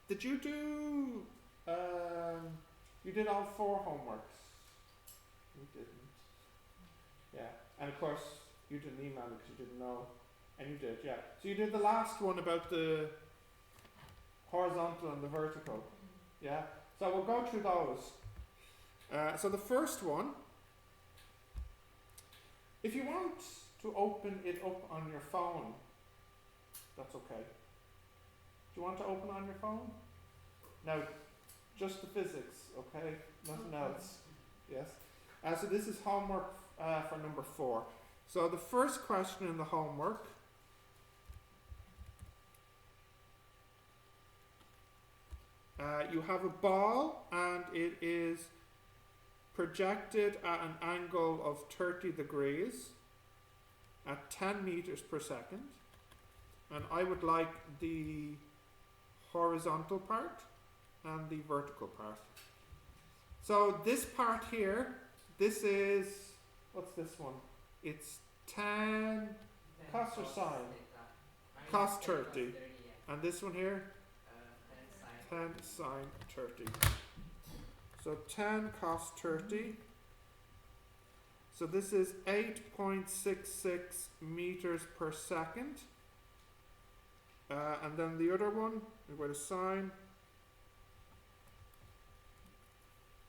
did you do, you did all 4 homeworks? You didn't. Yeah, and of course, you didn't email me because you didn't know. And you did, yeah. So you did the last one about the horizontal and the vertical. Yeah? So we'll go through those. So the first one, if you want to open it up on your phone, that's okay. Do you want to open on your phone? No, just the physics, okay? Nothing else. Yes? So this is homework for number 4. So the first question in the homework, you have a ball and it is projected at an angle of 30 degrees at 10 meters per second, and I would like the horizontal part and the vertical part. So this part here, this is, what's this one? It's 10 cos or sine? Cos 30. And this one here? 10 sine 30. So 10 cos 30. So this is 8.66 meters per second. And then the other one, we've got a sine.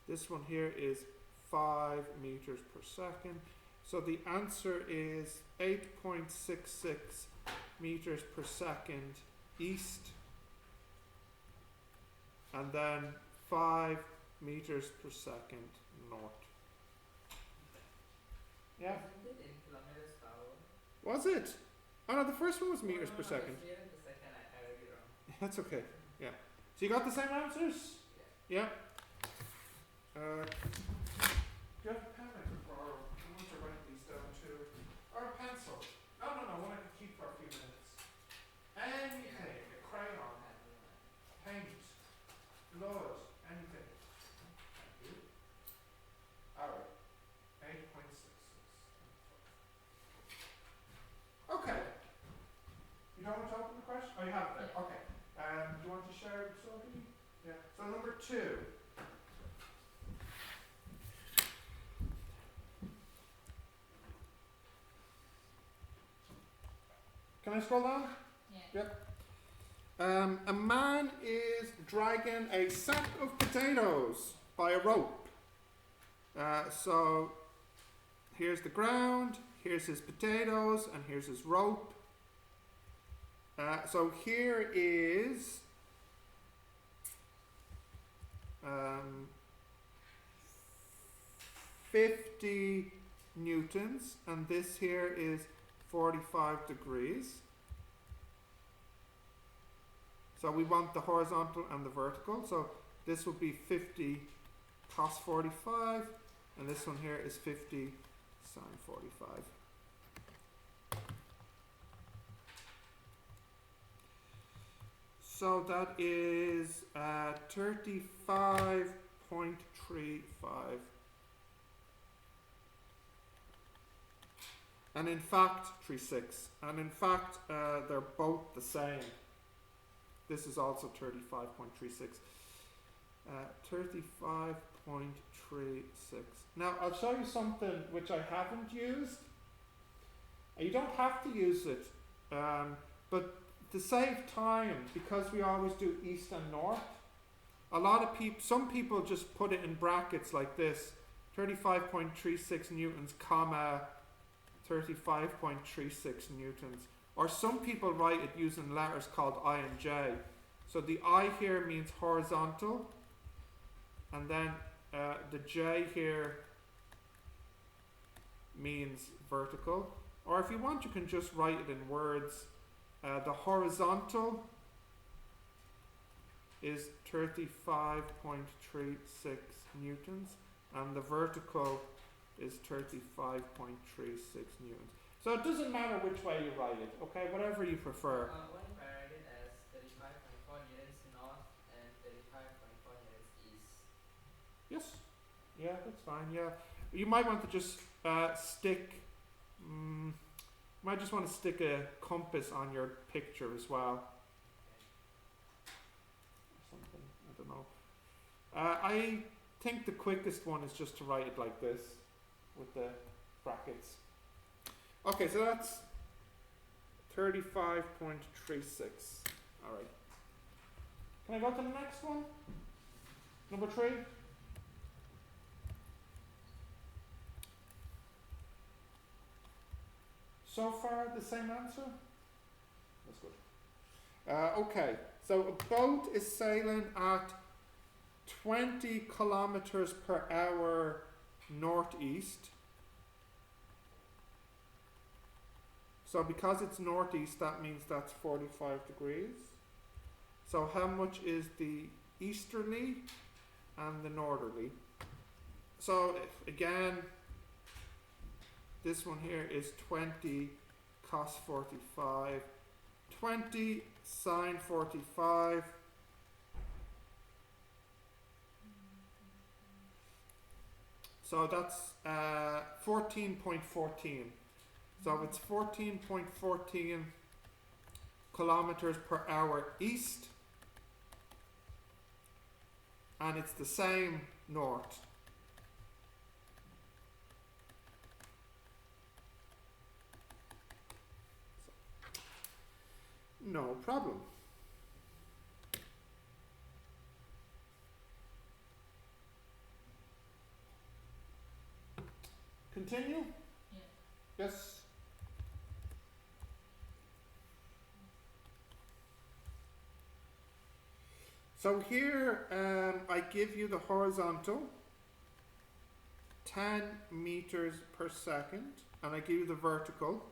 This one here is 5 meters per second. So the answer is 8.66 meters per second east, and then 5 meters per second north. Yeah. Wasn't it in kilometers per hour? Was it? Oh no, the first one was meters per second. The second I read it wrong. That's okay. Yeah. So you got the same answers? Yeah. Do you have a pen I could borrow? I want to write these down too. Or a pencil. No, one I can keep for a few minutes. Anything. A crayon. Paint. Blood. Anything. Thank you. Alright. 8.66. Okay. You don't want to open the question? Oh, you have it there. Okay. Do you want to share it, Sophie? Yeah. So number 2. Can I scroll down? Yeah. Yep. A man is dragging a sack of potatoes by a rope. So here's the ground, here's his potatoes, and here's his rope. So here is 50 newtons, and this here is 45 degrees. So we want the horizontal and the vertical. So this would be 50 cos 45, and this one here is 50 sine 45. So that is 35.35. And in fact, 36. And in fact, they're both the same. This is also 35.36. 35.36. Now, I'll show you something which I haven't used. You don't have to use it, but to save time, because we always do east and north, a lot of people, some people just put it in brackets like this, 35.36 newtons, comma, 35.36 newtons. Or some people write it using letters called I and J. So the I here means horizontal, and then the J here means vertical. Or if you want, you can just write it in words. The horizontal is 35.36 newtons, and the vertical is 35.36 newtons. So it doesn't matter which way you write it, okay? Whatever you prefer. What if I write it as 35.4 newtons north and 35.4 newtons east? Yes. Yeah, that's fine, yeah. You might want to just stick, might just want to stick a compass on your picture as well. I think the quickest one is just to write it like this with the brackets. Okay, so that's 35.36. Alright. Can I go to the next one? Number 3? So far, the same answer? That's good. Okay, so a boat is sailing at 20 kilometers per hour northeast. So because it's northeast, that means that's 45 degrees. So how much is the easterly and the northerly? So again, this one here is 20 cos 45, 20 sine 45. So that's 14.14. So it's 14.14 kilometers per hour east, and it's the same north. No problem. Continue? Yeah. Yes. So here I give you the horizontal 10 meters per second, and I give you the vertical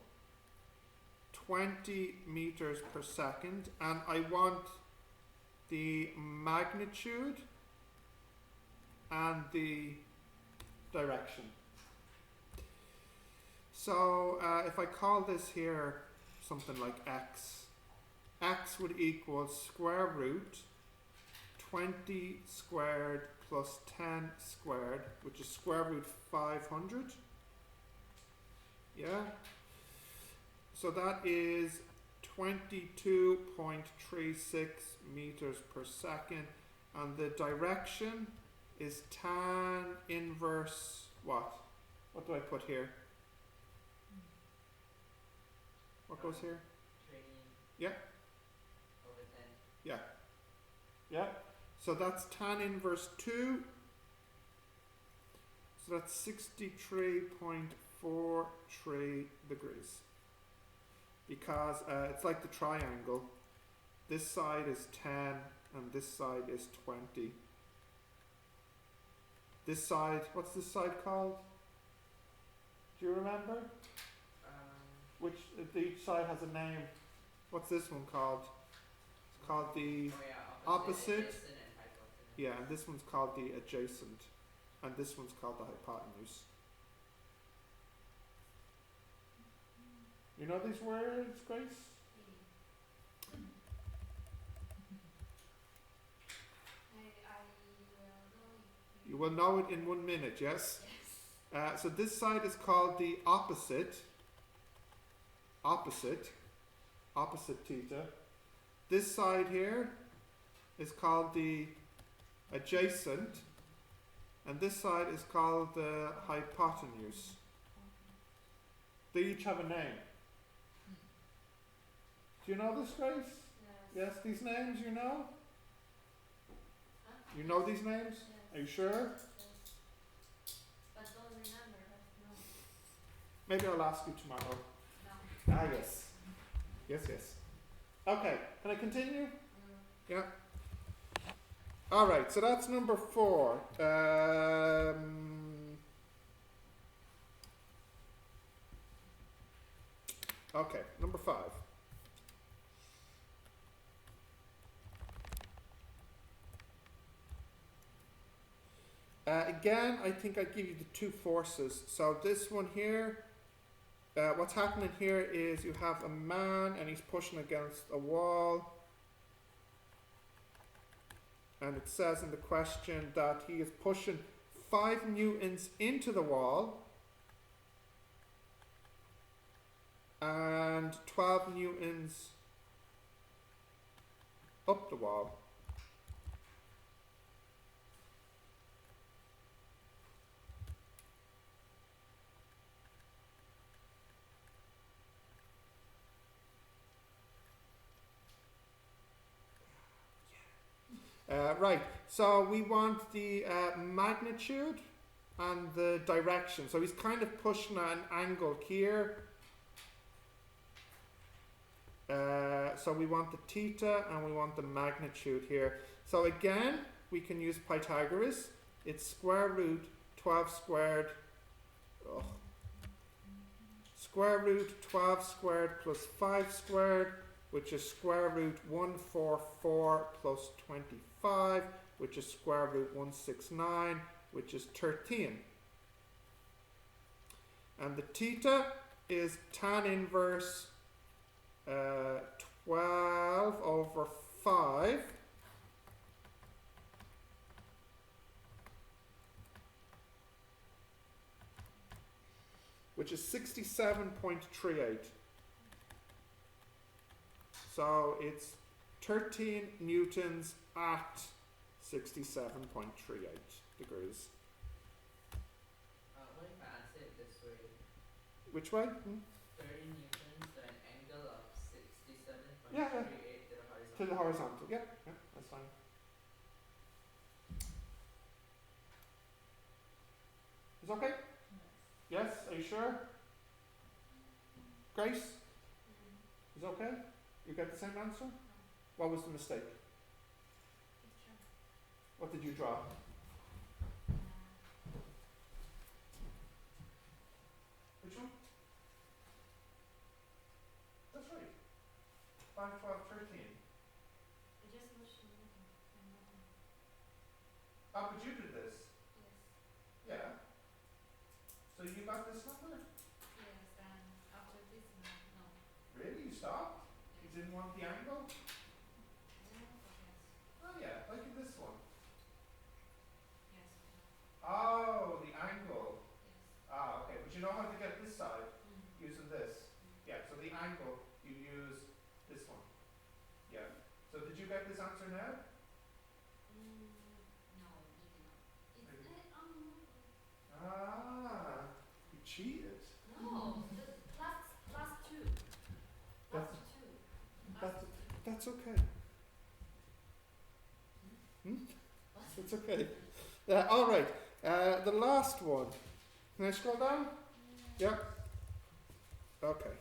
20 meters per second, and I want the magnitude and the direction. So if I call this here something like x, x would equal square root 20 squared plus 10 squared, which is square root 500. Yeah? So that is 22.36 meters per second, and the direction is tan inverse what? What do I put here? What goes here? 20 Yeah. over 10. Yeah. Yeah. So that's tan inverse 2. So that's 63.43 degrees. Because it's like the triangle. This side is 10 and this side is 20. This side, what's this side called? Do you remember? Which, each side has a name. What's this one called? It's called the opposite. Adjacent and hypotenuse. Yeah, and this one's called the adjacent, and this one's called the hypotenuse. You know these words, Grace? You will know it in 1 minute, yes? So this side is called the opposite theta. This side here is called the adjacent, and this side is called the hypotenuse. They each have a name. Do you know this, Grace? Yes, these names you know? You know these names? Are you sure? But don't remember, no. Maybe I'll ask you tomorrow. No. Ah, yes. Yes. Okay, can I continue? Yeah. Alright, so that's number 4. Okay, number 5. Again, I think I give you the two forces. So this one here, what's happening here is you have a man and he's pushing against a wall. And it says in the question that he is pushing 5 newtons into the wall and 12 newtons up the wall. Right, so we want the magnitude and the direction. So he's kind of pushing at an angle here. So we want the theta and we want the magnitude here. So again, we can use Pythagoras. It's square root 12 squared. Oh. Square root 12 squared plus 5 squared, which is square root 144 plus 25, which is square root 169, which is 13. And the theta is tan inverse 12 over 5, which is 67.38. So it's 13 newtons at 67.38 degrees. What if I answer it this way? Which way? 30 newtons at an angle of 67.38 Yeah, yeah. to the horizontal. To the horizontal. Yeah, yeah, that's fine. Is okay? Yes, are you sure? Grace? Is okay? You get the same answer? What was the mistake? What did you draw? Which one? That's right. 5, 12, 13. Ah, but you did this. Yeah. So you got this number? Really? You stopped? You didn't want the angle? Oh yeah, like in this one. Oh, the angle. Ah, okay. But you know how to get this side? Using this. Yeah, so the angle, you use this one. Yeah. So did you get this answer now? Ah, you cheated. That's okay. It's okay. All right. The last one. Can I scroll down? Yeah. Okay.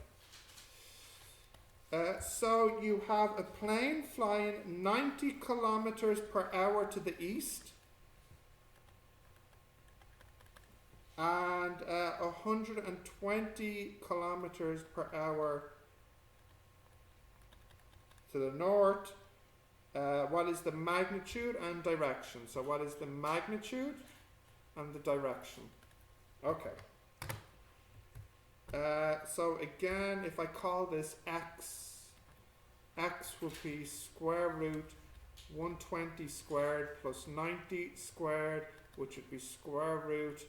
So you have a plane flying 90 kilometers per hour to the east and 120 kilometers per hour to the north. What is the magnitude and direction? So what is the magnitude and the direction? Okay. So again, if I call this x, x would be square root 120 squared plus 90 squared, which would be square root,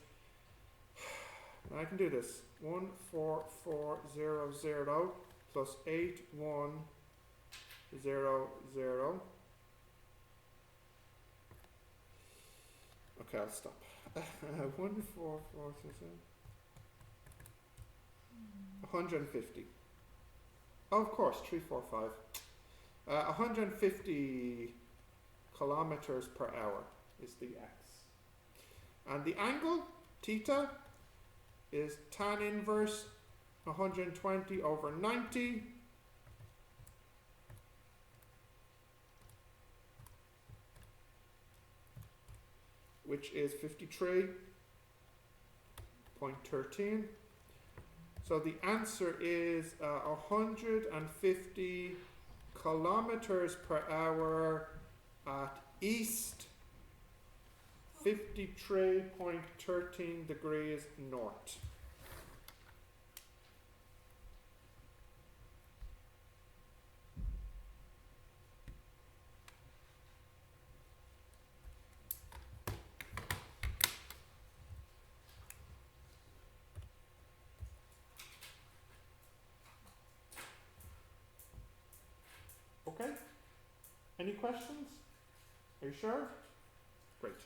and I can do this, 14400 plus 8100. Okay, I'll stop. 150. Oh, of course, 345. 150 kilometers per hour is the x. And the angle, theta, is tan inverse 120 over 90. Which is 53.13. So the answer is 150 kilometers per hour at east, 53.13 degrees north. Okay? Any questions? Are you sure? Great.